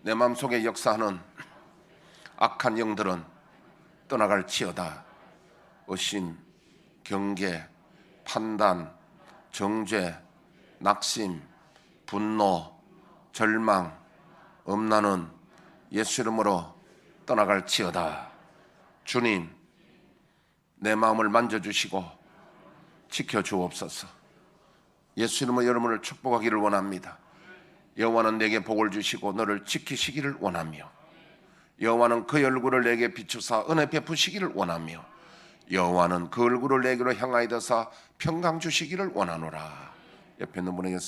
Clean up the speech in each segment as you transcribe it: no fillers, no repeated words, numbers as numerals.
내 마음속에 역사하는 악한 영들은 떠나갈지어다. 의심, 경계, 판단, 정죄, 낙심, 분노, 절망, 엄란은 예수 이름으로 떠나갈지어다. 주님, 내 마음을 만져주시고 지켜주옵소서. 예수 이름으로 여러분을 축복하기를 원합니다. 여호와는 내게 복을 주시고 너를 지키시기를 원하며, 여호와는 그 얼굴을 내게 비추사 은혜 베푸시기를 원하며, 여호와는 그 얼굴을 내게로 향하여서 평강 주시기를 원하노라. 옆에 있는 분에게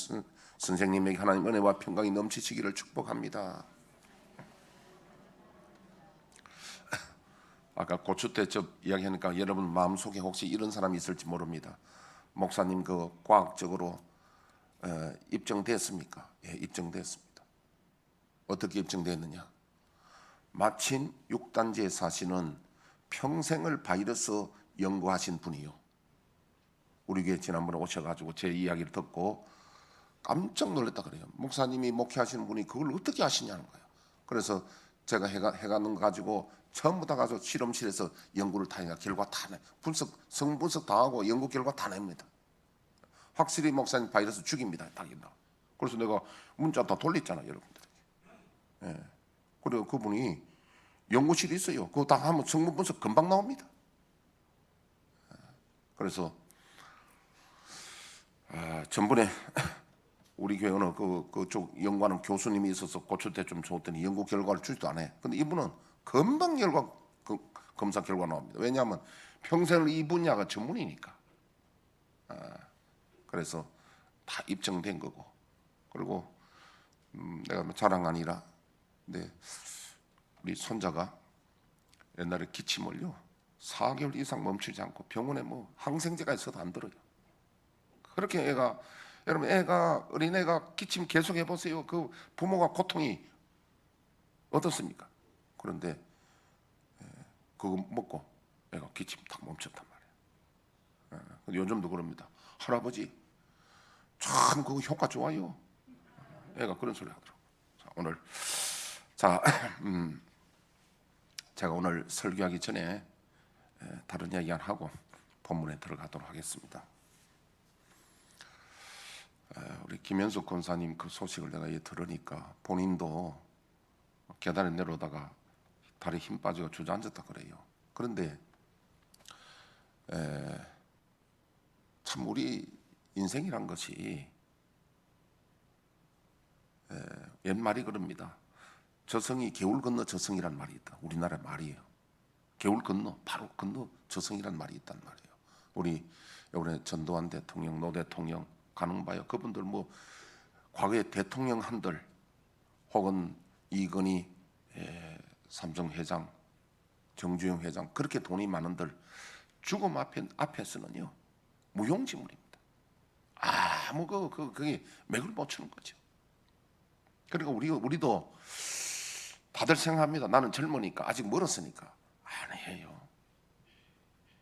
선생님에게 하나님 은혜와 평강이 넘치시기를 축복합니다. 아까 고추대첩 이야기하니까 여러분 마음속에 혹시 이런 사람이 있을지 모릅니다. 목사님, 그 과학적으로 입증됐습니까? 예, 입증됐습니다. 어떻게 입증됐느냐? 마침 6단지에 사시는 평생을 바이러스 연구하신 분이요, 우리 교회 지난번에 오셔가지고 제 이야기를 듣고 깜짝 놀랐다 그래요. 목사님이 목회하시는 분이 그걸 어떻게 아시냐는 거예요. 그래서 제가 해가는 거 가지고 전부 다 가서 실험실에서 연구를 다 해가 결과 다 내, 성분석 다 하고 연구 결과 다 냅니다. 확실히 목사님 바이러스 죽입니다. 딱이다. 그래서 내가 문자 다 돌렸잖아, 여러분들에게. 예. 그리고 그분이 연구실이 있어요. 그거 다 하면 성분 분석 금방 나옵니다. 그래서 전번에 우리 교회는 그쪽 연구하는 교수님이 있어서 고칠 때 좀 줬더니 연구 결과를 주지도 않아요. 근데 이분은 금방 검사 결과 나옵니다. 왜냐하면 평생을 이 분야가 전문이니까. 그래서 다 입증된 거고. 그리고 내가 뭐 자랑 아니라, 근데 우리 손자가 옛날에 기침을요 4개월 이상 멈추지 않고 병원에 뭐 항생제가 있어도 안 들어요. 그렇게 여러분 어린애가 기침 계속 해보세요. 그 부모가 고통이 어떻습니까? 그런데 그거 먹고 애가 기침 딱 멈췄단 말이에요. 요즘도 그럽니다. 할아버지 참 그거 효과 좋아요. 애가 그런 소리 하더라고요. 제가 오늘 설교하기 전에 다른 이야기 안 하고 본문에 들어가도록 하겠습니다. 우리 김현숙 권사님 그 소식을 내가 들으니까 본인도 계단에 내려오다가 다리 힘 빠지고 주저앉았다 그래요. 그런데 참 우리 인생이란 것이 옛말이 그럽니다. 저승이 개울 건너 저승이란 말이 있다. 우리나라 말이에요. 개울 건너, 바로 건너 저승이란 말이 있단 말이에요. 우리 이번에 전두환 대통령, 노 대통령 가는 바요. 그분들 뭐 과거에 대통령 한들 혹은 이건희 삼성 회장, 정주영 회장 그렇게 돈이 많은들 죽음 앞에서는요 무용지물입니다. 아무 그게 맥을 못 추는 거죠. 그러니까 우리도 다들 생각합니다. 나는 젊으니까 아직 멀었으니까. 아니에요.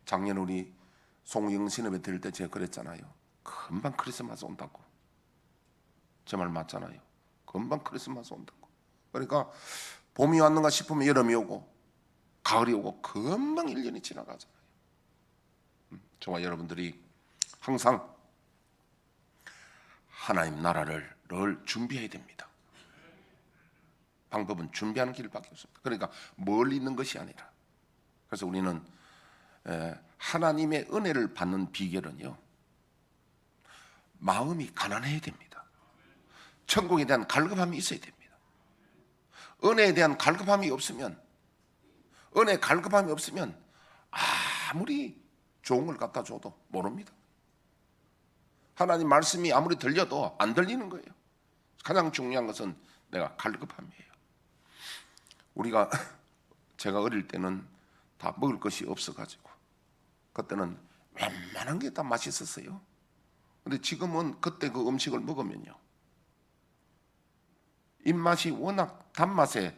작년 우리 송영 신업에 드릴 때 제가 그랬잖아요. 금방 크리스마스 온다고. 제 말 맞잖아요. 금방 크리스마스 온다고. 그러니까 봄이 왔는가 싶으면 여름이 오고 가을이 오고 금방 1년이 지나가잖아요. 저와 여러분들이 항상 하나님 나라를 늘 준비해야 됩니다. 방법은 준비하는 길밖에 없습니다. 그러니까 멀리 있는 것이 아니라, 그래서 우리는 하나님의 은혜를 받는 비결은요 마음이 가난해야 됩니다. 천국에 대한 갈급함이 있어야 됩니다. 은혜에 대한 갈급함이 없으면, 은혜 갈급함이 없으면 아무리 좋은 걸 갖다 줘도 모릅니다. 하나님 말씀이 아무리 들려도 안 들리는 거예요. 가장 중요한 것은 내가 갈급함이에요. 제가 어릴 때는 다 먹을 것이 없어가지고 그때는 웬만한 게 다 맛있었어요. 근데 지금은 그때 그 음식을 먹으면요 입맛이 워낙 단맛에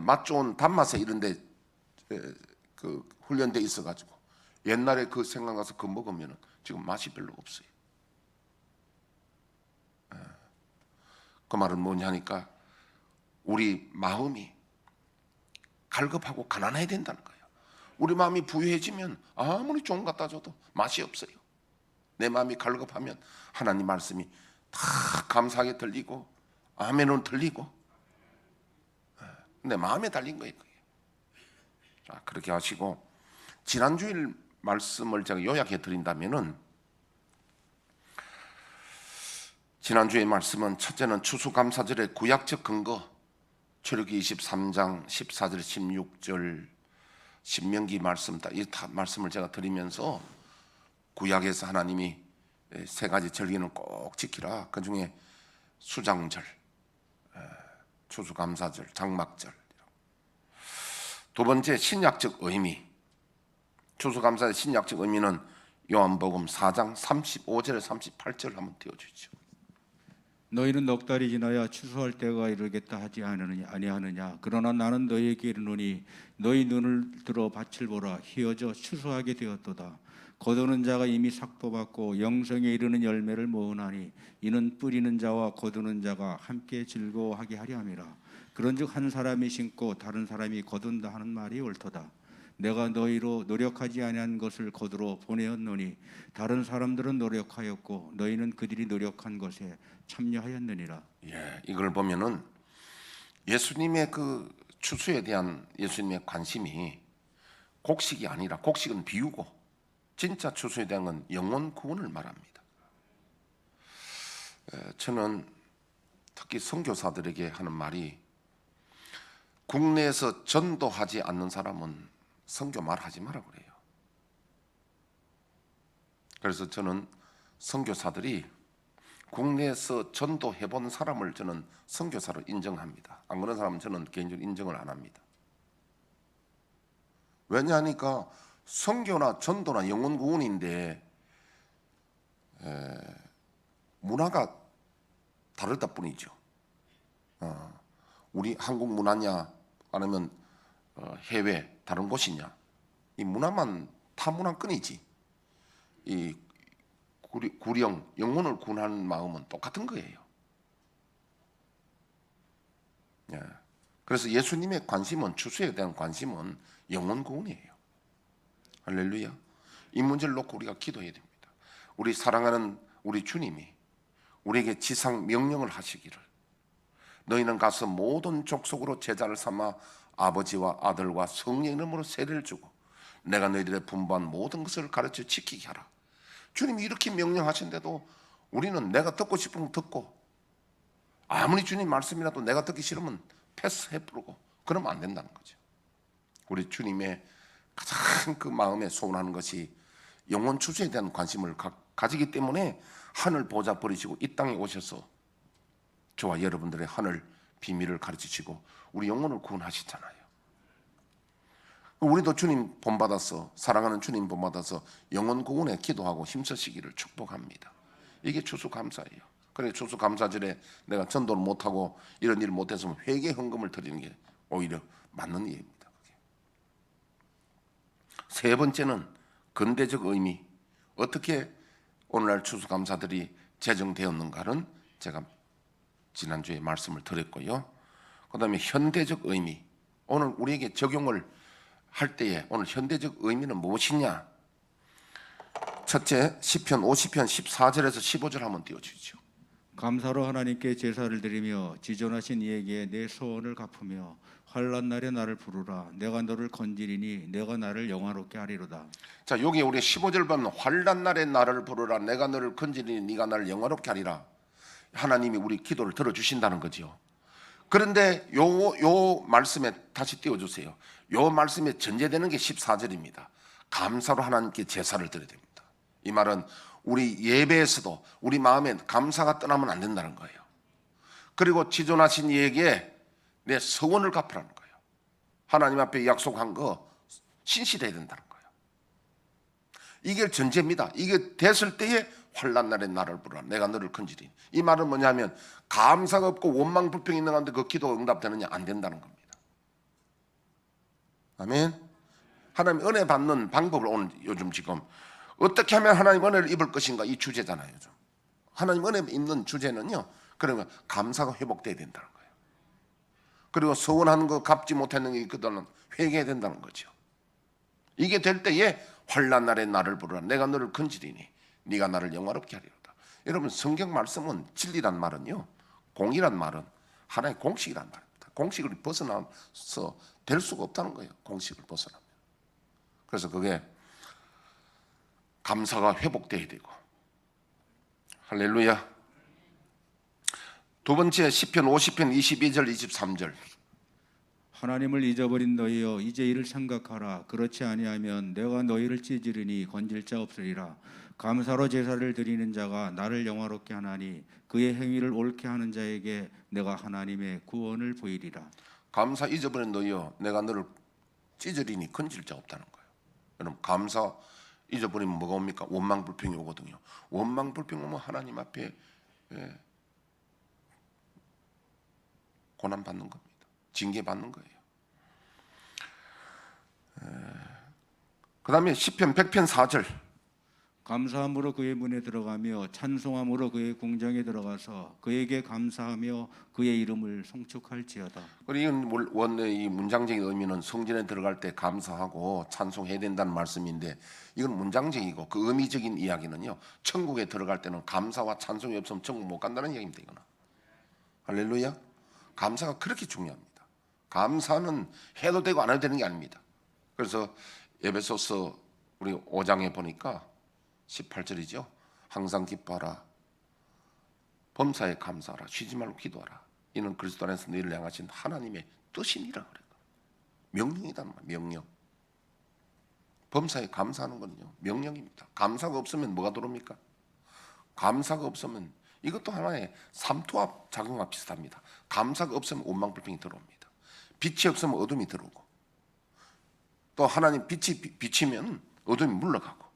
맛 좋은 단맛에 이런데 그 훈련돼 있어가지고 옛날에 그 생각나서 그 먹으면 지금 맛이 별로 없어요. 그 말은 뭐냐 하니까 우리 마음이 갈급하고 가난해야 된다는 거예요. 우리 마음이 부유해지면 아무리 좋은 것 갖다 줘도 맛이 없어요. 내 마음이 갈급하면 하나님 말씀이 다 감사하게 들리고 아멘은 들리고 내 마음에 달린 거예요. 그게. 자, 그렇게 하시고 지난주일 말씀을 제가 요약해 드린다면은 지난주의 말씀은 첫째는 추수감사절의 구약적 근거 출애굽기 23장 14절 16절 신명기 말씀 이 말씀을 제가 드리면서 구약에서 하나님이 세 가지 절기는 꼭 지키라. 그 중에 수장절, 추수감사절, 장막절. 두 번째 신약적 의미. 추수감사의 신약적 의미는 요한복음 4장 35절에 38절 한번 띄워주시죠. 너희는 넉 달이 지나야 추수할 때가 이르겠다 하지 아니하느냐. 그러나 나는 너희에게 이르노니 너희 눈을 들어 밭을 보라. 희어져 추수하게 되었도다. 거두는 자가 이미 삭도 받고 영생에 이르는 열매를 모으나니 이는 뿌리는 자와 거두는 자가 함께 즐거워하게 하려 함이라. 그런즉 한 사람이 심고 다른 사람이 거둔다 하는 말이 옳도다. 내가 너희로 노력하지 아니한 것을 거두러 보내었노니 다른 사람들은 노력하였고 너희는 그들이 노력한 것에 참여하였느니라. 예, 이걸 보면은 예수님의 그 추수에 대한 예수님의 관심이 곡식이 아니라 곡식은 비유고 진짜 추수에 대한 건 영혼 구원을 말합니다. 저는 특히 선교사들에게 하는 말이 국내에서 전도하지 않는 사람은 선교 말하지 마라 그래요. 그래서 저는 선교사들이 국내에서 전도해본 사람을 저는 선교사로 인정합니다. 안 그런 사람은 저는 개인적으로 인정을 안 합니다. 왜냐하니까 선교나 전도나 영혼 구원인데 문화가 다르다 뿐이죠. 우리 한국 문화냐 아니면 해외 다른 곳이냐 이 문화만 타 문화권이지 이 구령 영혼을 구원하는 마음은 똑같은 거예요. 예. 그래서 예수님의 관심은 추수에 대한 관심은 영혼 구원이에요. 할렐루야. 이 문제를 놓고 우리가 기도해야 됩니다. 우리 사랑하는 우리 주님이 우리에게 지상 명령을 하시기를 너희는 가서 모든 족속으로 제자를 삼아 아버지와 아들과 성령의 이름으로 세례를 주고 내가 너희들의 분부한 모든 것을 가르쳐 지키게 하라. 주님이 이렇게 명령하신데도 우리는 내가 듣고 싶으면 듣고 아무리 주님 말씀이라도 내가 듣기 싫으면 패스해 부르고 그러면 안 된다는 거죠. 우리 주님의 가장 그 마음에 소원하는 것이 영혼 추수에 대한 관심을 가지기 때문에 하늘 보좌 버리시고 이 땅에 오셔서 저와 여러분들의 하늘 비밀을 가르치시고 우리 영혼을 구원하시잖아요. 우리도 주님 본받아서 사랑하는 주님 본받아서 영혼 구원에 기도하고 힘쓰시기를 축복합니다. 이게 추수감사예요. 그래 추수감사절에 내가 전도를 못하고 이런 일을 못했으면 회개 헌금을 드리는 게 오히려 맞는 일입니다. 그게. 세 번째는 근대적 의미. 어떻게 오늘날 추수감사들이 제정되었는가는 제가 지난주에 말씀을 드렸고요. 그 다음에 현대적 의미. 오늘 우리에게 적용을 할 때에 오늘 현대적 의미는 무엇이냐? 첫째 시편 50편 14절에서 15절 한번 띄워주시죠. 감사로 하나님께 제사를 드리며 지존하신 이에게 내 소원을 갚으며 환난 날에 나를 부르라. 내가 너를 건지리니 내가 나를 영화롭게 하리로다. 자, 여기 우리 15절 보면 환난 날에 나를 부르라. 내가 너를 건지리니 네가 나를 영화롭게 하리라. 하나님이 우리 기도를 들어주신다는 거죠. 그런데 요 말씀에 다시 띄워주세요. 요 말씀에 전제되는 게 14절입니다. 감사로 하나님께 제사를 드려야 됩니다. 이 말은 우리 예배에서도 우리 마음에 감사가 떠나면 안 된다는 거예요. 그리고 지존하신 이에게 내 서원을 갚으라는 거예요. 하나님 앞에 약속한 거 신실해야 된다는 거예요. 이게 전제입니다. 이게 됐을 때에 환난 날에 나를 부르라. 내가 너를 건지리니. 이 말은 뭐냐면 감사가 없고 원망 불평이 있는 가운데 그 기도가 응답되느냐 안 된다는 겁니다. 아멘. 하나님 은혜 받는 방법을 오늘 요즘 지금 어떻게 하면 하나님 은혜를 입을 것인가 이 주제잖아요. 요즘 하나님 은혜 입는 주제는요. 그러면 감사가 회복돼야 된다는 거예요. 그리고 서운한 거 갚지 못했는 게 있거든 회개해야 된다는 거죠. 이게 될 때에 환난 날에 나를 부르라. 내가 너를 건지리니 네가 나를 영화롭게 하리로다. 여러분 성경 말씀은 진리란 말은요, 공이란 말은 하나의 공식이란 말입니다. 공식을 벗어나서 될 수가 없다는 거예요. 공식을 벗어나면. 그래서 그게 감사가 회복돼야 되고. 할렐루야. 두 번째 시편 50편 22절 23절. 하나님을 잊어버린 너희여 이제 이를 생각하라. 그렇지 아니하면 내가 너희를 찢으리니 건질 자 없으리라. 감사로 제사를 드리는 자가 나를 영화롭게 하나니 그의 행위를 옳게 하는 자에게 내가 하나님의 구원을 보이리라. 감사 잊어버린 너희여 내가 너를 찢으리니 건질 자 없다는 거예요. 여러분 감사 잊어버리면 뭐가 옵니까? 원망불평이 오거든요. 원망불평 오면 하나님 앞에 고난받는 겁니다. 징계받는 거예요. 그 다음에 시편 100편 4절. 감사함으로 그의 문에 들어가며 찬송함으로 그의 궁정에 들어가서 그에게 감사하며 그의 이름을 송축할지어다. 그리고 원래 이 문장적인 의미는 성전에 들어갈 때 감사하고 찬송해야 된다는 말씀인데, 이건 문장적이고 그 의미적인 이야기는요, 천국에 들어갈 때는 감사와 찬송이 없으면 천국 못 간다는 얘기입니다. 이거는. 할렐루야. 감사가 그렇게 중요합니다. 감사는 해도 되고 안 해도 되는 게 아닙니다. 그래서 에베소서 우리 5장에 보니까 18절이죠. 항상 기뻐하라. 범사에 감사하라. 쉬지 말고 기도하라. 이는 그리스도 안에서 너희를 향하신 하나님의 뜻이니라 그래요. 명령이란 말이에요. 명령. 범사에 감사하는 거는요, 명령입니다. 감사가 없으면 뭐가 들어옵니까? 감사가 없으면 이것도 하나의 삼투압 작용과 비슷합니다. 감사가 없으면 원망불평이 들어옵니다. 빛이 없으면 어둠이 들어오고, 또 하나님 빛이 비치면 어둠이 물러가고.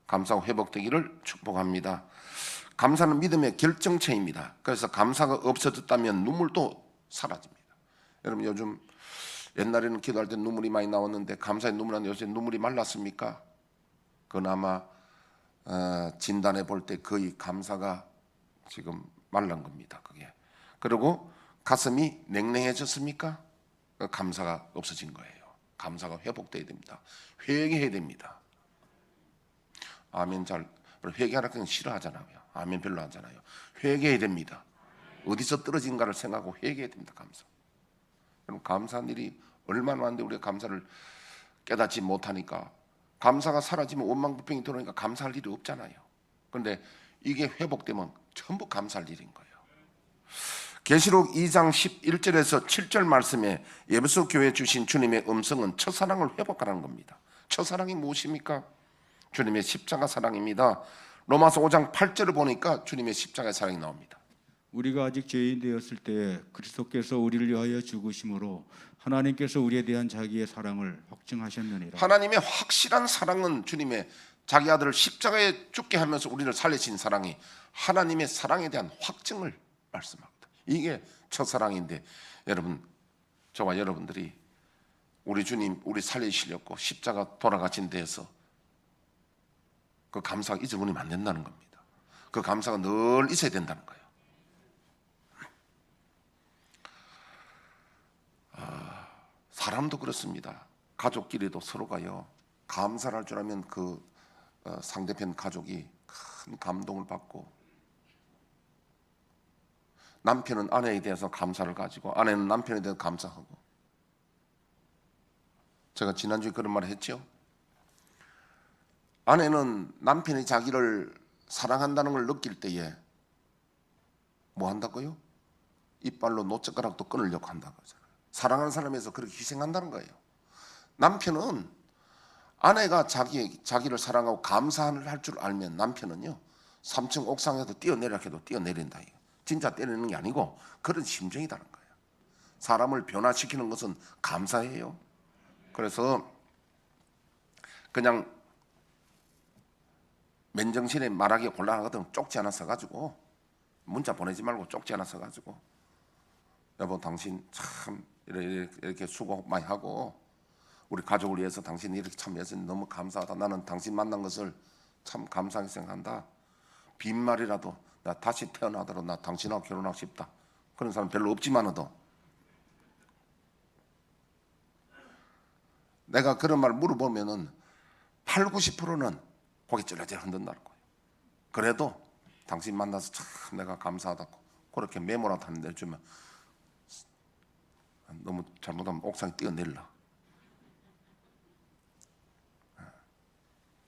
감사가 회복되기를 축복합니다. 감사는 믿음의 결정체입니다. 그래서 감사가 없어졌다면 눈물도 사라집니다. 여러분 요즘 옛날에는 기도할 때 눈물이 많이 나왔는데 감사의 눈물 안 요새 눈물이 말랐습니까? 그나마 진단해 볼 때 거의 감사가 지금 말란 겁니다. 그게. 그리고 가슴이 냉랭해졌습니까? 감사가 없어진 거예요. 감사가 회복돼야 됩니다. 회개해야 됩니다. 아멘. 잘 회개하라 그냥 싫어하잖아요. 아멘 별로 하잖아요. 회개해야 됩니다. 어디서 떨어진가를 생각하고 회개해야 됩니다. 감사. 여러분 감사한 일이 얼마나 많은데 우리가 감사를 깨닫지 못하니까, 감사가 사라지면 원망불평이 들어오니까 감사할 일이 없잖아요. 그런데 이게 회복되면 전부 감사할 일인 거예요. 계시록 2장 11절에서 7절 말씀에 에베소 교회에 주신 주님의 음성은 첫사랑을 회복하라는 겁니다. 첫사랑이 무엇입니까? 주님의 십자가 사랑입니다. 로마서 5장 8절을 보니까 주님의 십자가의 사랑이 나옵니다. 우리가 아직 죄인 되었을 때 그리스도께서 우리를 위하여 죽으심으로 하나님께서 우리에 대한 자기의 사랑을 확증하셨느니라. 하나님의 확실한 사랑은 주님의 자기 아들을 십자가에 죽게 하면서 우리를 살리신 사랑이 하나님의 사랑에 대한 확증을 말씀합니다. 이게 첫사랑인데, 여러분 저와 여러분들이 우리 주님 우리 살리시려고 십자가 돌아가신 데에서 그 감사가 잊어버리면 안 된다는 겁니다. 그 감사가 늘 있어야 된다는 거예요. 사람도 그렇습니다. 가족끼리도 서로가요, 감사를 할 줄 알면 그 상대편 가족이 큰 감동을 받고, 남편은 아내에 대해서 감사를 가지고 아내는 남편에 대해서 감사하고. 제가 지난주에 그런 말을 했죠. 아내는 남편이 자기를 사랑한다는 걸 느낄 때에 뭐 한다고요? 이빨로 노젓가락도 끊으려고 한다고 하잖아요. 사랑하는 사람에서 그렇게 희생한다는 거예요. 남편은 아내가 자기를 사랑하고 감사를 할 줄 알면 남편은요 3층 옥상에서 뛰어내려 해도 뛰어내린다. 진짜 때리는 게 아니고 그런 심정이라는 거예요. 사람을 변화시키는 것은 감사예요. 그래서 그냥 맨정신에 말하기 곤란하거든. 쪽지 하나 써가지고, 문자 보내지 말고 쪽지 하나 써가지고, 여보 당신 참 이렇게 수고 많이 하고 우리 가족을 위해서 당신이 이렇게 참 해서 너무 감사하다. 나는 당신 만난 것을 참 감사하게 생각한다. 빈말이라도 나 다시 태어나더라도 나 당신하고 결혼하고 싶다. 그런 사람 별로 없지만도 내가 그런 말 물어보면은 8, 90%는 고개 찔러찔러 흔든다는 거예요. 그래도 당신 만나서 참 내가 감사하다고 그렇게 메모라도 한 대 주면 너무 잘못하면 옥상에 뛰어내리라.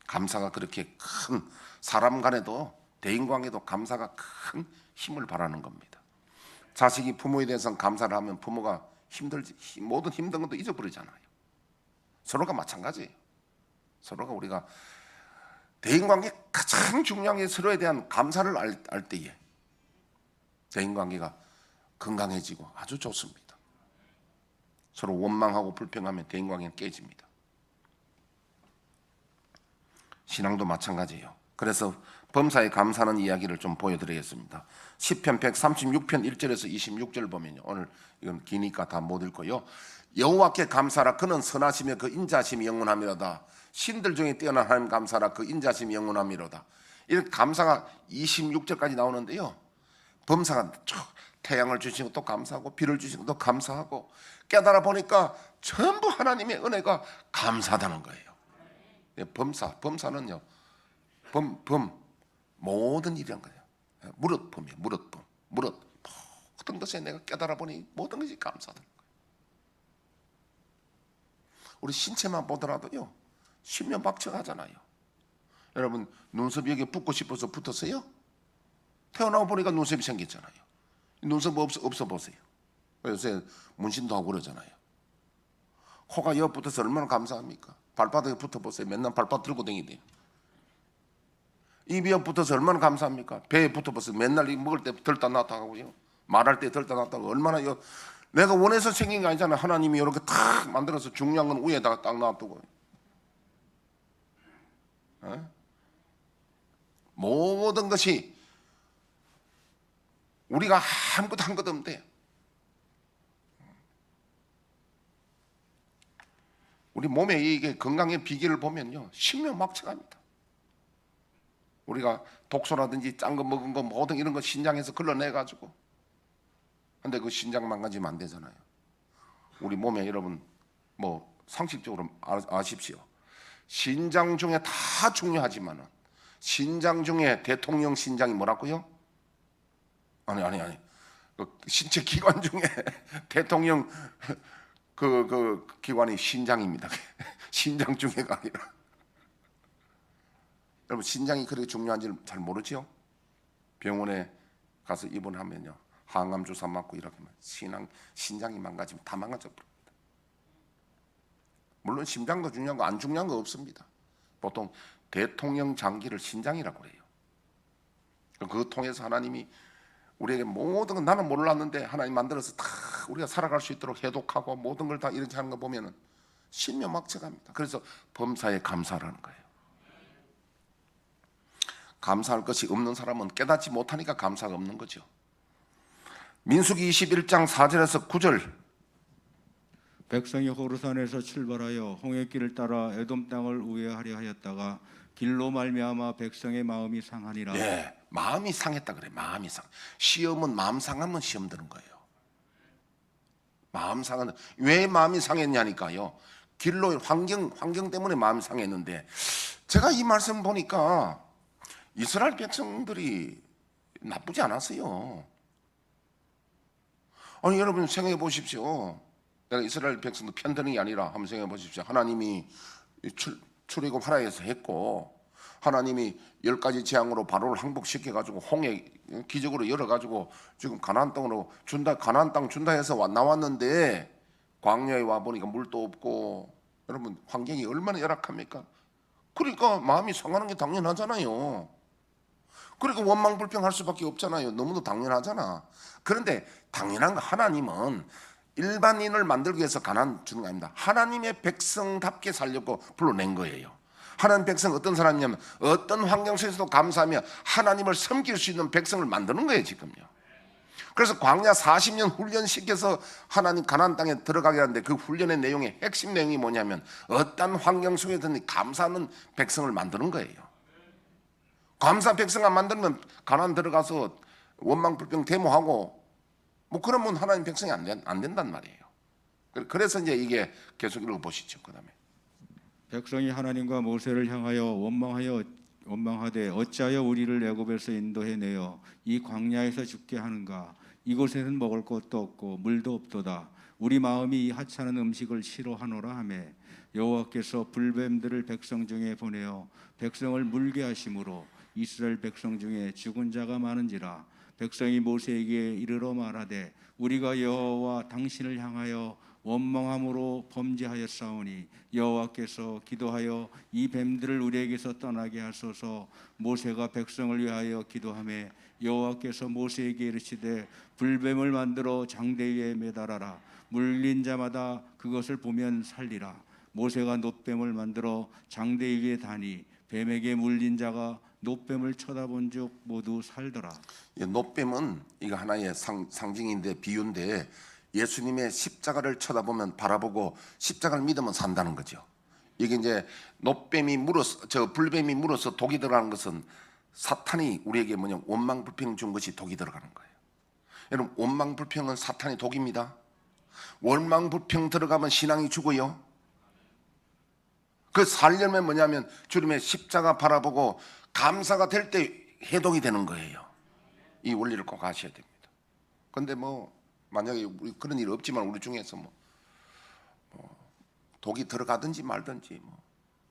감사가 그렇게 큰 사람 간에도 대인 관계도 감사가 큰 힘을 발하는 겁니다. 자식이 부모에 대해서는 감사를 하면 부모가 힘들지 모든 힘든 것도 잊어버리잖아요. 서로가 마찬가지예요. 서로가 우리가 대인 관계 가장 중요한 게 서로에 대한 감사를 알 때에 대인 관계가 건강해지고 아주 좋습니다. 서로 원망하고 불평하면 대인 관계는 깨집니다. 신앙도 마찬가지예요. 그래서 범사에 감사하는 이야기를 좀 보여드리겠습니다. 시편 136편 1절에서 26절 보면요. 오늘 이건 기니까 다 못 읽고요. 여호와께 감사라 그는 선하시며 그 인자심이 영원하미로다. 신들 중에 뛰어난 하나님 감사라 그 인자심이 영원하미로다. 이렇게 감사가 26절까지 나오는데요. 범사가 태양을 주시고 또 감사하고 비를 주시고 또 감사하고 깨달아 보니까 전부 하나님의 은혜가 감사하다는 거예요. 범사는요. 모든 일이란 거예요. 무릇범이에요. 무릇범. 모든 것에 내가 깨달아 보니 모든 것이 감사하다는 거예요. 우리 신체만 보더라도요. 신명박측하잖아요. 여러분 눈썹이 여기 붙고 싶어서 붙었어요? 태어나고 보니까 눈썹이 생겼잖아요. 눈썹 없어 보세요. 요새 문신도 하고 그러잖아요. 코가 옆 붙어서 얼마나 감사합니까? 발바닥에 붙어 보세요. 맨날 발바닥 들고 다니대요. 입이 옆 붙어서 얼마나 감사합니까? 배에 붙어 보세요. 맨날 먹을 때 들다 놨다 하고요. 말할 때 들다 놨다 하고 얼마나 내가 원해서 생긴 게 아니잖아요. 하나님이 이렇게 탁 만들어서 중요한 건 위에다가 딱 놔두고. 모든 것이 우리가 아무것도 한 것 없는데 우리 몸의 이게 건강의 비결을 보면요. 신명막측합니다. 우리가 독소라든지 짠 거 먹은 거 모든 이런 거 신장에서 걸러내가지고 근데 그 신장 망가지면 안 되잖아요. 우리 몸에 여러분 뭐 상식적으로 아십시오. 신장 중에 다 중요하지만은 신장 중에 대통령 신장이 뭐라고요? 아니. 그 신체 기관 중에 대통령 그 기관이 신장입니다. 신장 중에가 아니라. 여러분 신장이 그렇게 중요한지를 잘 모르죠? 병원에 가서 입원하면요. 항암 주사 맞고 이렇게 신장이 망가지면 다 망가져 버립니다. 물론 심장도 중요한 거 안 중요한 거 없습니다. 보통 대통령 장기를 신장이라고 그래요. 그 통해서 하나님이 우리에게 모든 건 나는 몰랐는데 하나님 만들어서 다 우리가 살아갈 수 있도록 해독하고 모든 걸 다 이렇게 하는 거 보면은 신명막측합니다. 그래서 범사에 감사라는 거예요. 감사할 것이 없는 사람은 깨닫지 못하니까 감사가 없는 거죠. 민수기 21장 4절에서 9절 백성이 호르산에서 출발하여 홍해길을 따라 에돔 땅을 우회하려 하였다가 길로 말미암아 백성의 마음이 상하니라. 네, 마음이 상했다 그래. 마음이 상. 시험은 마음 상하면 시험 드는 거예요. 마음 상하는 왜 마음이 상했냐니까요. 길로 환경 때문에 마음이 상했는데 제가 이 말씀 보니까 이스라엘 백성들이 나쁘지 않았어요. 아니 여러분 생각해 보십시오. 내가 이스라엘 백성도 편드는 게 아니라 한번 생각해 보십시오. 하나님이 출애굽 하라해서 했고 하나님이 10가지 재앙으로 바로를 항복시켜가지고 홍해 기적으로 열어가지고 지금 가나안 땅으로 준다, 가나안 땅 준다 해서 나왔는데 광야에 와 보니까 물도 없고 여러분 환경이 얼마나 열악합니까? 그러니까 마음이 상하는 게 당연하잖아요. 그러니까 원망불평할 수밖에 없잖아요. 너무도 당연하잖아. 그런데 당연한 거 하나님은 일반인을 만들기 위해서 가나안 주는 거 아닙니다. 하나님의 백성답게 살려고 불러낸 거예요. 하나님 백성 어떤 사람이냐면 어떤 환경 속에서도 감사하며 하나님을 섬길 수 있는 백성을 만드는 거예요 지금요. 그래서 광야 40년 훈련시켜서 하나님 가나안 땅에 들어가게 하는데 그 훈련의 내용의 핵심 내용이 뭐냐면 어떤 환경 속에서든 감사하는 백성을 만드는 거예요. 감사 백성 안 만들면 가나안 들어가서 원망불평 데모하고 뭐 그러면 하나님 백성이 안 된단 말이에요. 그래서 이제 이게 계속 읽어보시죠. 그 다음에 백성이 하나님과 모세를 향하여 원망하되 어찌하여 우리를 애굽에서 인도해내어 이 광야에서 죽게 하는가. 이곳에는 먹을 것도 없고 물도 없도다. 우리 마음이 이 하찮은 음식을 싫어하노라 하며 여호와께서 불뱀들을 백성 중에 보내어 백성을 물게 하심으로 이스라엘 백성 중에 죽은 자가 많은지라. 백성이 모세에게 이르러 말하되 우리가 여호와 당신을 향하여 원망함으로 범죄하였사오니 여호와께서 기도하여 이 뱀들을 우리에게서 떠나게 하소서. 모세가 백성을 위하여 기도하며 여호와께서 모세에게 이르시되 불뱀을 만들어 장대 위에 매달아라. 물린 자마다 그것을 보면 살리라. 모세가 놋뱀을 만들어 장대 위에 다니 뱀에게 물린 자가 놋뱀을 쳐다본즉 모두 살더라. 놋뱀은 이거 하나의 상징인데 비유인데 예수님의 십자가를 쳐다보면 바라보고 십자가를 믿으면 산다는 거죠. 이게 이제 놋뱀이 불뱀이 물어서 독이 들어가는 것은 사탄이 우리에게 원망불평 준 것이 독이 들어가는 거예요. 여러분, 원망불평은 사탄의 독입니다. 원망불평 들어가면 신앙이 죽어요. 그 살려면 뭐냐면 주님의 십자가 바라보고 감사가 될 때 해독이 되는 거예요. 이 원리를 꼭 아셔야 됩니다. 그런데 만약에 그런 일 없지만 우리 중에서 독이 들어가든지 말든지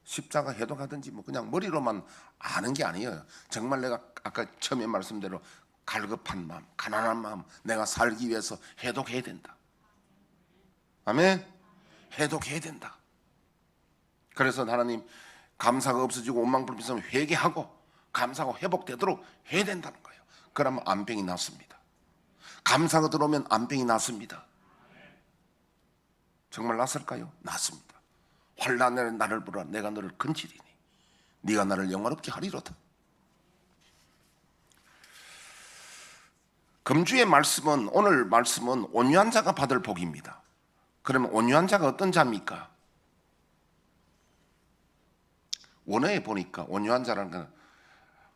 십자가 해독하든지 그냥 머리로만 아는 게 아니에요. 정말 내가 아까 처음에 말씀대로 갈급한 마음, 가난한 마음, 내가 살기 위해서 해독해야 된다. 아멘. 해독해야 된다. 그래서 하나님 감사가 없어지고 원망불평 회개하고 감사가 회복되도록 해야 된다는 거예요. 그러면 암병이 낫습니다. 감사가 들어오면 암병이 낫습니다. 정말 낫을까요? 낫습니다. 환난에 나를 보라. 내가 너를 건지리니 네가 나를 영화롭게 하리로다. 금주의 말씀은, 오늘 말씀은 온유한 자가 받을 복입니다. 그러면 온유한 자가 어떤 자입니까? 원어에 보니까 온유한 자라는 건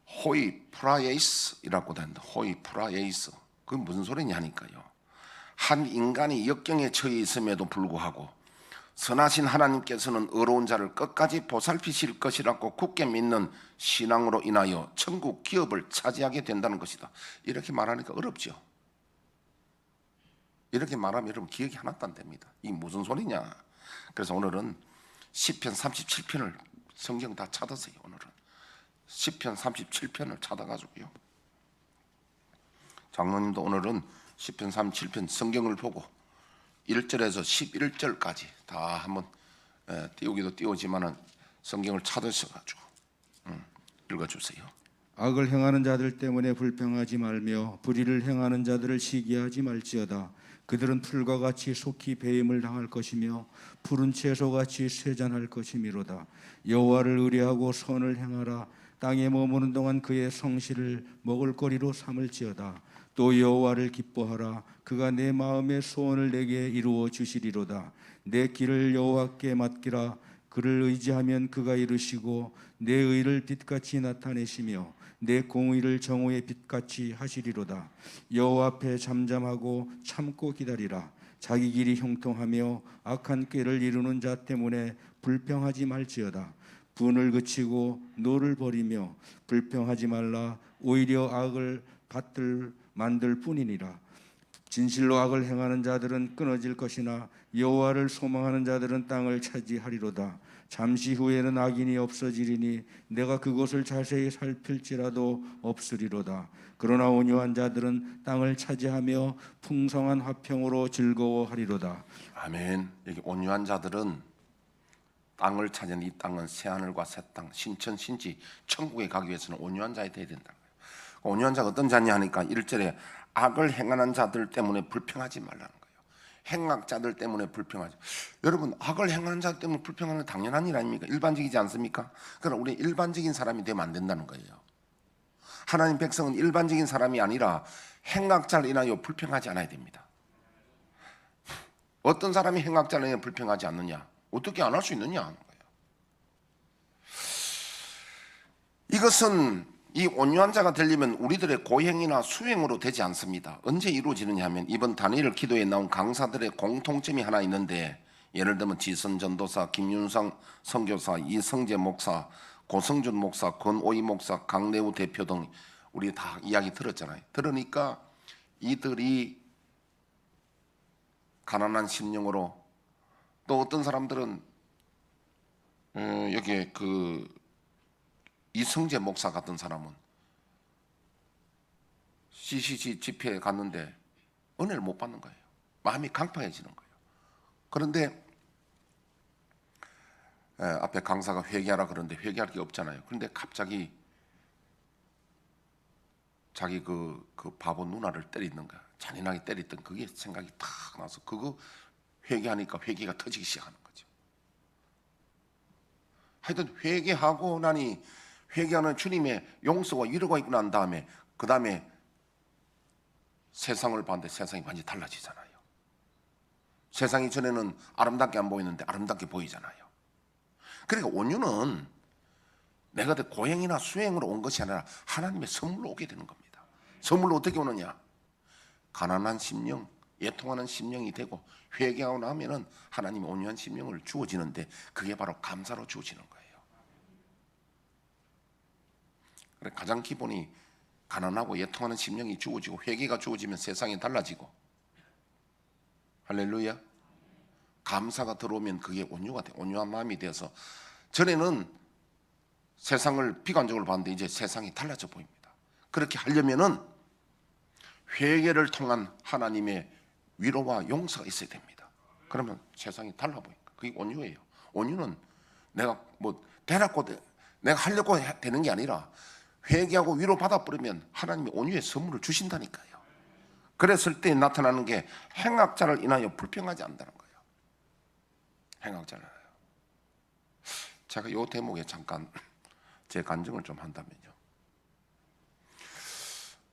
호이 프라예이스이라고 된다. 호이 프라예이스. 그게 무슨 소리냐니까요. 한 인간이 역경에 처해 있음에도 불구하고 선하신 하나님께서는 의로운 자를 끝까지 보살피실 것이라고 굳게 믿는 신앙으로 인하여 천국 기업을 차지하게 된다는 것이다. 이렇게 말하니까 어렵죠. 이렇게 말하면 여러분 기억이 하나도 안 됩니다. 이게 무슨 소리냐. 그래서 오늘은 시편 37편을 성경 다 찾았어요. 오늘은 시편 37편을 찾아가지고요. 장로님도 오늘은 시편 37편 성경을 보고 1절에서 11절까지 다 한번 띄우기도 띄우지만은 성경을 찾으셔가지고 읽어주세요. 악을 행하는 자들 때문에 불평하지 말며 불의를 행하는 자들을 시기하지 말지어다. 그들은 풀과 같이 속히 배임을 당할 것이며 푸른 채소같이 쇠잔할 것이미로다. 여호와를 의뢰하고 선을 행하라. 땅에 머무는 동안 그의 성실을 먹을거리로 삼을지어다. 또 여호와를 기뻐하라. 그가 내 마음의 소원을 내게 이루어 주시리로다. 내 길을 여호와께 맡기라. 그를 의지하면 그가 이루시고 내 의를 빛같이 나타내시며 내 공의를 정오의 빛같이 하시리로다. 여호와 앞에 잠잠하고 참고 기다리라. 자기 길이 형통하며 악한 꾀를 이루는 자 때문에 불평하지 말지어다. 분을 그치고 노를 버리며 불평하지 말라. 오히려 악을 만들 뿐이니라. 진실로 악을 행하는 자들은 끊어질 것이나 여호와를 소망하는 자들은 땅을 차지하리로다. 잠시 후에는 악인이 없어지리니 내가 그곳을 자세히 살필지라도 없으리로다. 그러나 온유한 자들은 땅을 차지하며 풍성한 화평으로 즐거워하리로다. 아멘. 여기 온유한 자들은 땅을 차지한 이 땅은 새하늘과 새 땅, 신천 신지 천국에 가기 위해서는 온유한 자가 되어야 된다. 온유한 자가 어떤 자냐 하니까 1절에 악을 행하는 자들 때문에 불평하지 말라는 거예요. 행악자들 때문에 불평하지. 여러분, 악을 행하는 자들 때문에 불평하는 건 당연한 일 아닙니까? 일반적이지 않습니까? 그러나 우리 일반적인 사람이 되면 안 된다는 거예요. 하나님 백성은 일반적인 사람이 아니라 행악자를 인하여 불평하지 않아야 됩니다. 어떤 사람이 행악자를 인하여 불평하지 않느냐? 어떻게 안 할 수 있느냐 하는 거예요. 이것은 이 온유한 자가 되려면 우리들의 고행이나 수행으로 되지 않습니다. 언제 이루어지느냐 하면 이번 단일 기도에 나온 강사들의 공통점이 하나 있는데, 예를 들면 지선 전도사, 김윤상 선교사, 이성재 목사, 고성준 목사, 권오이 목사, 강래우 대표 등 우리 다 이야기 들었잖아요. 들으니까 이들이 가난한 심령으로, 또 어떤 사람들은 여기에 그 이성재 목사 같은 사람은 CCC 집회에 갔는데 은혜를 못 받는 거예요. 마음이 강팍해지는 거예요. 그런데 앞에 강사가 회개하라 그러는데 회개할 게 없잖아요. 그런데 갑자기 자기 그 바보 누나를 때리는 거야. 잔인하게 때렸던 그게 생각이 탁 나서 그거 회개하니까 회개가 터지기 시작하는 거죠. 하여튼 회개하고 나니, 회개하는 주님의 용서와 위로가 있고 난 다음에 그 다음에 세상을 봤는데 세상이 완전히 달라지잖아요. 세상이 전에는 아름답게 안 보이는데 아름답게 보이잖아요. 그러니까 온유는 내가 고행이나 수행으로 온 것이 아니라 하나님의 선물로 오게 되는 겁니다. 선물로 어떻게 오느냐? 가난한 심령, 애통하는 심령이 되고 회개하고 나면은 하나님의 온유한 심령을 주어지는데, 그게 바로 감사로 주어지는 거예요. 가장 기본이 가난하고 애통하는 심령이 주어지고 회개가 주어지면 세상이 달라지고, 할렐루야. 감사가 들어오면 그게 온유가 돼. 온유한 마음이 되어서, 전에는 세상을 비관적으로 봤는데 이제 세상이 달라져 보입니다. 그렇게 하려면은 회개를 통한 하나님의 위로와 용서가 있어야 됩니다. 그러면 세상이 달라 보니까 그게 온유예요. 온유는 내가 뭐 대놓고 내가 하려고 되는 게 아니라 회개하고 위로 받아버리면 하나님이 온유의 선물을 주신다니까요. 그랬을 때 나타나는 게 행악자를 인하여 불평하지 않는다는 거예요. 행악자를. 제가 이 대목에 잠깐 제 간증을 좀 한다면요.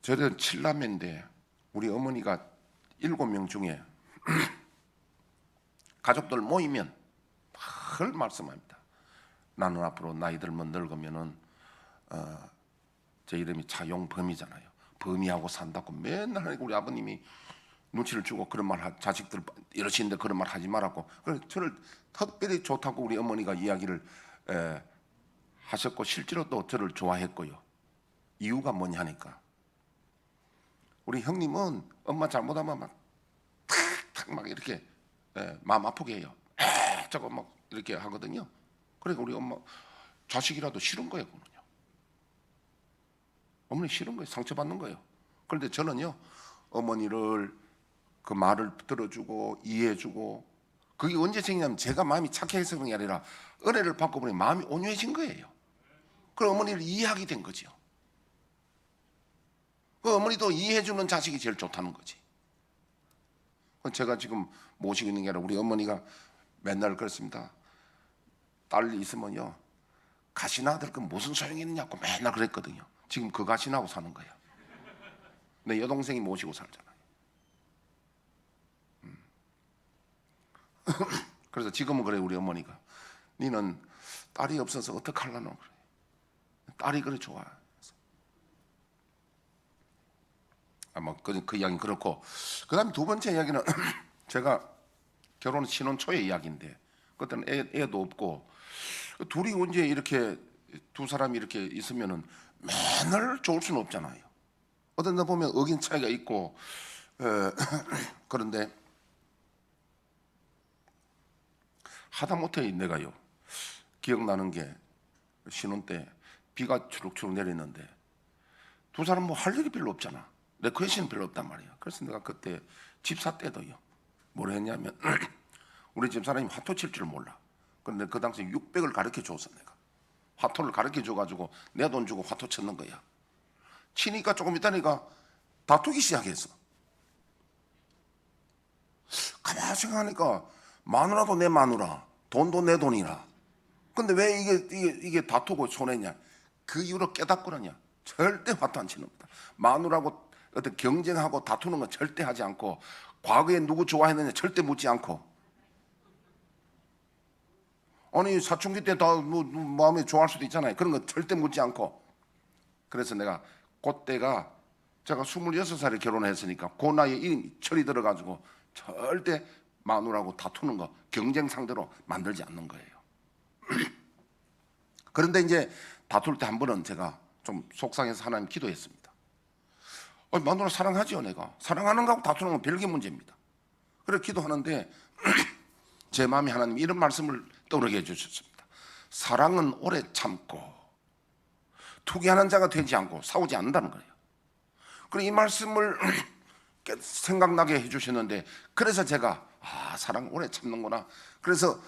저는 7남매인데 우리 어머니가 7명 중에 가족들 모이면 늘 말씀합니다. 나는 앞으로 나이 들면 늙으면은 제 이름이 차용범이잖아요. 범이하고 산다고 맨날 우리 아버님이 눈치를 주고 그런 말, 자식들 이러시는데 그런 말 하지 말라고. 그래서 저를 특별히 좋다고 우리 어머니가 이야기를 하셨고, 실제로 또 저를 좋아했고요. 이유가 뭐냐 하니까, 우리 형님은 엄마 잘못하면 막 탁탁 막 이렇게 마음 아프게 해요. 저거 막 이렇게 하거든요. 그러니까 우리 엄마 자식이라도 싫은 거예요. 그거는요. 어머니 싫은 거예요. 상처받는 거예요. 그런데 저는요, 어머니를 그 말을 들어주고 이해해주고, 그게 언제 생기냐면 제가 마음이 착해서 그런 게 아니라 은혜를 받고 보니 마음이 온유해진 거예요. 그럼 어머니를 이해하게 된 거죠. 그 어머니도 이해해주는 자식이 제일 좋다는 거지. 제가 지금 모시고 있는 게 아니라 우리 어머니가 맨날 그랬습니다. 딸이 있으면요, 가시나 아들 그 무슨 소용이 있느냐고 맨날 그랬거든요. 지금 그 가시나하고 사는 거야. 내 여동생이 모시고 살잖아요. 그래서 지금은 그래. 우리 어머니가, 니는 딸이 없어서 어떡하려노 그래. 딸이 그래 좋아. 아마 그 이야기는 그렇고, 그 다음에 두 번째 이야기는 제가 결혼 신혼 초의 이야기인데, 그때는 애도 없고 둘이 언제 이렇게 두 사람이 이렇게 있으면은 맨날 좋을 수는 없잖아요. 어떤 데 보면 의견 차이가 있고 그런데 하다못해 내가요, 기억나는 게 신혼 때 비가 추룩추룩 내리는데 두 사람 뭐 할 일이 별로 없잖아. 레크레이션 별로 없단 말이야. 그래서 내가 그때 집사 때도요, 뭘 했냐면 우리 집사람이 화토 칠 줄 몰라. 그런데 그 당시에 600을 가르쳐 줬어. 내가 화토를 가르쳐 줘가지고 내 돈 주고 화토 쳤는 거야. 치니까 조금 있다니까 다투기 시작했어. 가만히 생각하니까 마누라도 내 마누라, 돈도 내 돈이라. 근데 왜 이게 다투고 손해냐? 그 이후로 깨닫고 그러냐? 절대 화토 안 치는 거다. 마누라고 어떤 경쟁하고 다투는 건 절대 하지 않고, 과거에 누구 좋아했느냐 절대 묻지 않고, 아니 사춘기 때 다 뭐 마음에 좋아할 수도 있잖아요. 그런 거 절대 묻지 않고 그래서 내가 그때가 제가 26살에 결혼했으니까 그 나이에 이미 철이 들어가지고 절대 마누라하고 다투는 거 경쟁 상대로 만들지 않는 거예요. 그런데 이제 다툴 때 한 번은 제가 좀 속상해서 하나님 기도했습니다. 마누라 사랑하지요. 내가 사랑하는 거하고 다투는 건 별개 문제입니다. 그래 기도하는데 제 마음에 하나님 이런 말씀을 떠오르게 해주셨습니다. 사랑은 오래 참고 투기하는 자가 되지 않고 싸우지 않는다는 거예요. 그래 이 말씀을 생각나게 해주셨는데, 그래서 제가 사랑 오래 참는구나. 그래서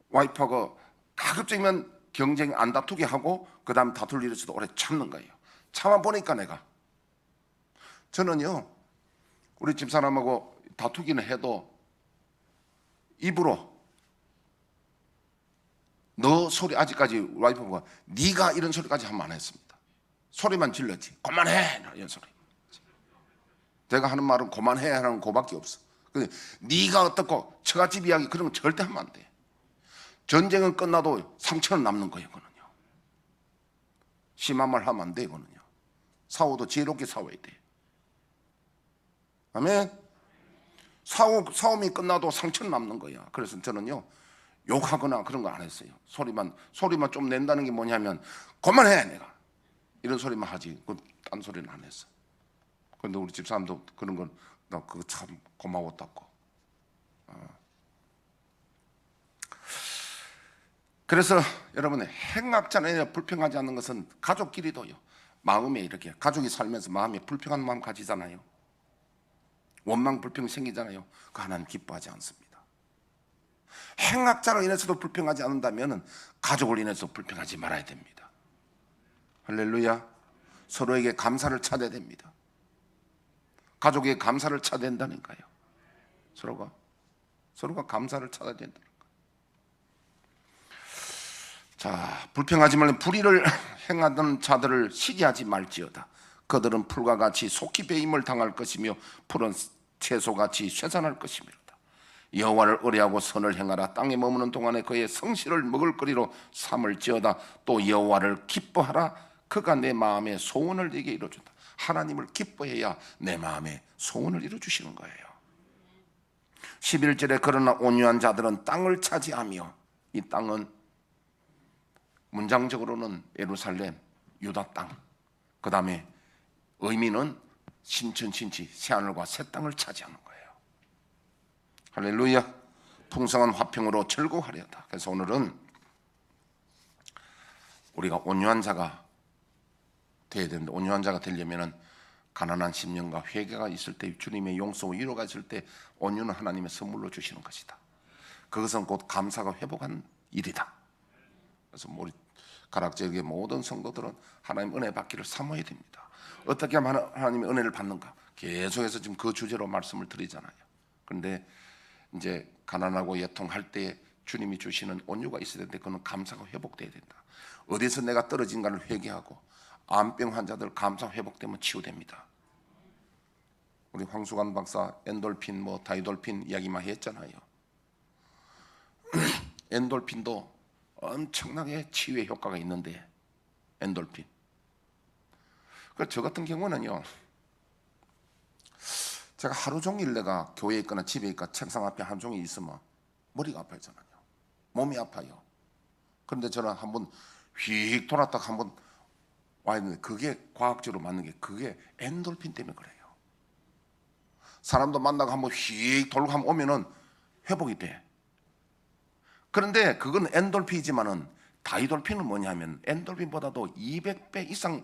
와이프하고 가급적이면 경쟁 안 다투게 하고 그 다음 다툴 일이 있어도 오래 참는 거예요. 참아보니까 내가 저는요 우리 집사람하고 다투기는 해도 입으로 너 소리, 아직까지 와이프가 네가 이런 소리까지 하면 안 했습니다. 소리만 질렀지. 그만해 이런 소리. 내가 하는 말은 그만해 하는 그밖에 없어. 근데 네가 어떻고 처갓집 이야기 그런 건 절대 하면 안 돼. 전쟁은 끝나도 상처는 남는 거예요. 그거는요. 심한 말 하면 안 돼. 그거는요. 싸워도 지혜롭게 싸워야 돼. 아멘. 싸움이 끝나도 상처는 남는 거야. 그래서 저는요 욕하거나 그런 거 안 했어요. 소리만 좀 낸다는 게 뭐냐면 그만해 내가 이런 소리만 하지. 딴 소리는 안 했어. 그런데 우리 집사람도 그런 건 나 그거 참 고마웠다고. 그래서 여러분 행악자는 불평하지 않는 것은 가족끼리도요 마음에 이렇게 가족이 살면서 마음에 불평한 마음 가지잖아요. 원망 불평 생기잖아요. 그 하나님 기뻐하지 않습니다. 행악자로 인해서도 불평하지 않는다면 가족을 인해서 불평하지 말아야 됩니다. 할렐루야. 서로에게 감사를 찾아야 됩니다. 가족에게 감사를 찾아야 된다니까요. 서로가 감사를 찾아야 된다는 거예요. 자, 불평하지 말고 불의를 행하던 자들을 시기하지 말지어다. 그들은 풀과 같이 속히 배임을 당할 것이며 푸른 채소같이 쇠산할 것이미로다. 여호와를 의뢰하고 선을 행하라. 땅에 머무는 동안에 그의 성실을 먹을거리로 삼을지어다. 또 여호와를 기뻐하라. 그가 내 마음의 소원을 네게 이루어준다. 하나님을 기뻐해야 내 마음의 소원을 이루어주시는 거예요. 11절에 그러나 온유한 자들은 땅을 차지하며, 이 땅은 문장적으로는 예루살렘, 유다 땅, 그 다음에 의미는 신천신치 새하늘과 새 땅을 차지하는 거예요. 할렐루야. 풍성한 화평으로 즐거워하려다. 그래서 오늘은 우리가 온유한 자가 되어야 되는데, 온유한 자가 되려면 가난한 심령과 회개가 있을 때, 주님의 용서와 위로가 있을 때 온유는 하나님의 선물로 주시는 것이다. 그것은 곧 감사가 회복한 일이다. 그래서 우리 가락지역의 모든 성도들은 하나님 은혜 받기를 사모해야 됩니다. 어떻게 하면 하나님의 은혜를 받는가? 계속해서 지금 그 주제로 말씀을 드리잖아요. 그런데 이제 가난하고 애통할 때 주님이 주시는 온유가 있어야 되는데, 그건 감사가 회복돼야 된다. 어디서 내가 떨어진가를 회개하고, 암병 환자들 감사 회복되면 치유됩니다. 우리 황수관 박사 엔돌핀 다이돌핀 이야기만 했잖아요. 엔돌핀도 엄청나게 치유의 효과가 있는데, 엔돌핀. 저 같은 경우는요, 제가 하루 종일 내가 교회에 있거나 집에 있거나 책상 앞에 하루 종일 있으면 머리가 아파지잖아요. 몸이 아파요. 그런데 저는 한번 휙 돌았다가 한번 와 있는데, 그게 과학적으로 맞는 게 그게 엔돌핀 때문에 그래요. 사람도 만나고 한번 휙 돌고 한번 오면은 회복이 돼. 그런데 그건 엔돌핀이지만은 다이돌핀은 뭐냐면 엔돌핀보다도 200배 이상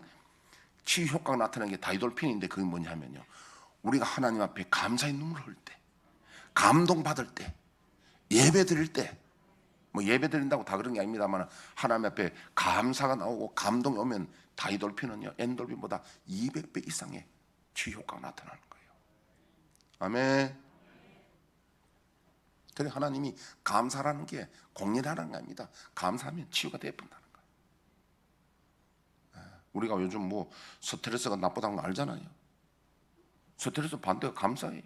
치유 효과가 나타나는 게 다이돌핀인데, 그게 뭐냐면요, 우리가 하나님 앞에 감사의 눈물을 흘릴 때, 감동받을 때, 예배 드릴 때, 예배 드린다고 다 그런 게 아닙니다만 하나님 앞에 감사가 나오고 감동이 오면 다이돌핀은요 엔돌핀보다 200배 이상의 치유 효과가 나타나는 거예요. 아멘. 그래 하나님이 감사라는 게 공연하는 게 아닙니다. 감사하면 치유가 되어본다는 거예요. 우리가 요즘 스트레스가 나쁘다는 거 알잖아요. 스트레스 반대가 감사예요.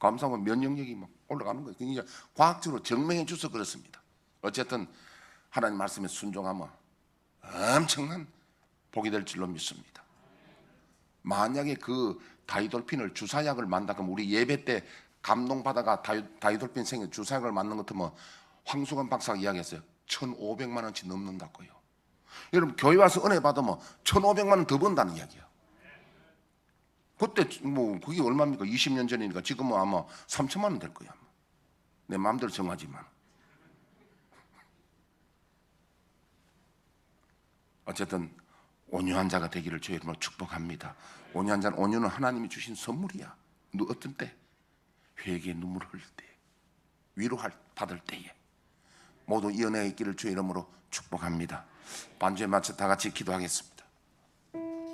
감사하면 면역력이 막 올라가는 거예요. 그러니까 과학적으로 증명해 줘서 그렇습니다. 어쨌든 하나님 말씀에 순종하면 엄청난 복이 될 줄로 믿습니다. 만약에 그 다이돌핀을 주사약을 만다 그러면 우리 예배 때 감동받아가 다이돌핀 생겨 주사약을 맞는 것 같으면 황수관 박사가 이야기했어요. 1,500만 원치 넘는다고요. 여러분 교회 와서 은혜 받으면 1,500만 원 더 번다는 이야기예요. 그때 뭐 그게 얼마입니까? 20년 전이니까 지금은 아마 3천만 원 될 거야. 내 마음대로 정하지만 어쨌든 온유한 자가 되기를 주의 이름으로 축복합니다. 온유한 자는 온유는 하나님이 주신 선물이야. 어떤 때? 회개의 눈물을 흘릴 때, 위로할 받을 때에 모두 이 은혜가 있기를 주의 이름으로 축복합니다. 반주에 맞춰 다 같이 기도하겠습니다.